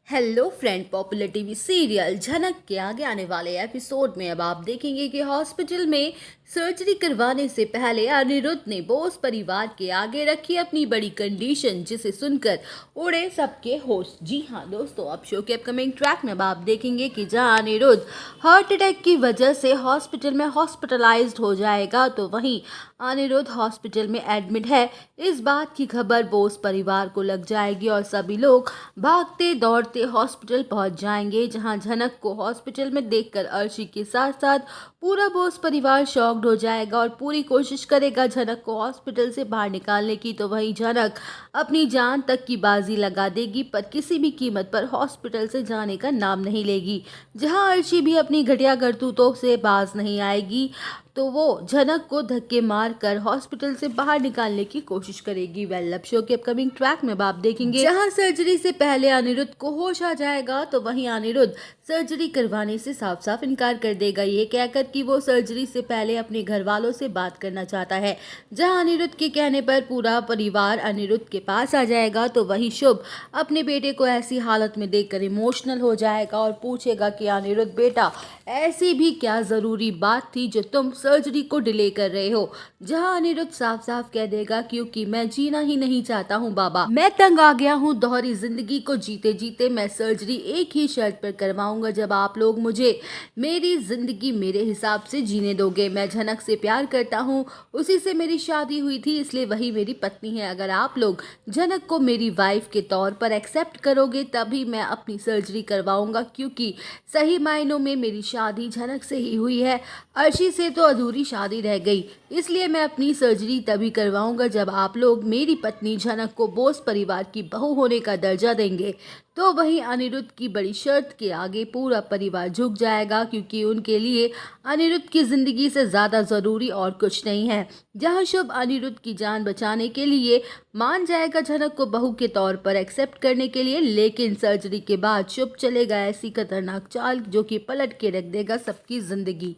Hello friend, popular TV serial झनक के आगे आने वाले एपिसोड में अब आप देखेंगे कि हॉस्पिटल में सर्जरी करवाने से पहले अनिरुद्ध ने बोस परिवार के आगे रखी अपनी बड़ी कंडीशन, जिसे सुनकर उड़े सबके होश। जी हाँ दोस्तों, अब शो के अपकमिंग ट्रैक में अब आप देखेंगे कि जहां अनिरुद्ध हार्ट अटैक की वजह से हॉस्पिटल में हॉस्पिटलाइज्ड हो जाएगा, तो वहीं अनिरुद्ध हॉस्पिटल में एडमिट है। इस बात की खबर बोस परिवार को लग जाएगी और सभी लोग भागते दौड़ते हॉस्पिटल पहुंच जाएंगे, जहां झनक को हॉस्पिटल में देखकर अर्शी के साथ साथ पूरा बोस परिवार शॉक्ड हो जाएगा और पूरी कोशिश करेगा झनक को हॉस्पिटल से बाहर निकालने की। तो वहीं झनक अपनी जान तक की बाजी लगा देगी, पर किसी भी कीमत पर हॉस्पिटल से जाने का नाम नहीं लेगी। जहां अर्शी भी अपनी घटिया करतूतों से बाज नहीं आएगी, तो वो झनक को धक्के मार कर हॉस्पिटल से बाहर निकालने की कोशिश करेगी। वेल, शो के अपकमिंग ट्रैक में आप देखेंगे जहां सर्जरी से पहले अनिरुद्ध को होश आ जाएगा, तो वहीं अनिरुद्ध सर्जरी करवाने से साफ साफ इनकार कर देगा, ये कहकर कि वो सर्जरी से पहले अपने घर वालों से बात करना चाहता है। जहां अनिरुद्ध के कहने पर पूरा परिवार अनिरुद्ध के पास आ जाएगा, तो वहीं शुभ अपने बेटे को ऐसी हालत में देखकर इमोशनल हो जाएगा और पूछेगा कि अनिरुद्ध बेटा, ऐसी भी क्या जरूरी बात थी जो तुम सर्जरी को डिले कर रहे हो। जहां अनिरुद्ध साफ साफ कह देगा, क्योंकि मैं जीना ही नहीं चाहता हूं बाबा, मैं तंग आ गया हूं दोहरी जिंदगी को जीते जीते। मैं सर्जरी एक ही शर्त पर करवाऊंगा, जब आप लोग मुझे मेरी जिंदगी मेरे हिसाब से जीने दोगे। मैं झनक से प्यार करता हूं, उसी से मेरी शादी हुई थी, इसलिए वही मेरी पत्नी है। अगर आप लोग झनक को मेरी वाइफ के तौर पर एक्सेप्ट करोगे, तभी मैं अपनी सर्जरी करवाऊंगा, क्योंकि सही मायनों में मेरी शादी झनक से ही हुई है। अर्शी से तो अधूरी शादी रह गई, इसलिए मैं अपनी सर्जरी तभी करवाऊंगा जब आप लोग मेरी पत्नी झनक को बोस परिवार की बहू होने का दर्जा देंगे। तो वहीं अनिरुद्ध की बड़ी शर्त के आगे पूरा परिवार झुक जाएगा, क्योंकि उनके लिए अनिरुद्ध की जिंदगी से ज्यादा जरूरी और कुछ नहीं है। जहां शुभ अनिरुद्ध की जान बचाने के लिए मान जाएगा झनक को बहू के तौर पर एक्सेप्ट करने के लिए, लेकिन सर्जरी के बाद शुभ चलेगा ऐसी खतरनाक चाल जो कि पलट के रख देगा सबकी जिंदगी।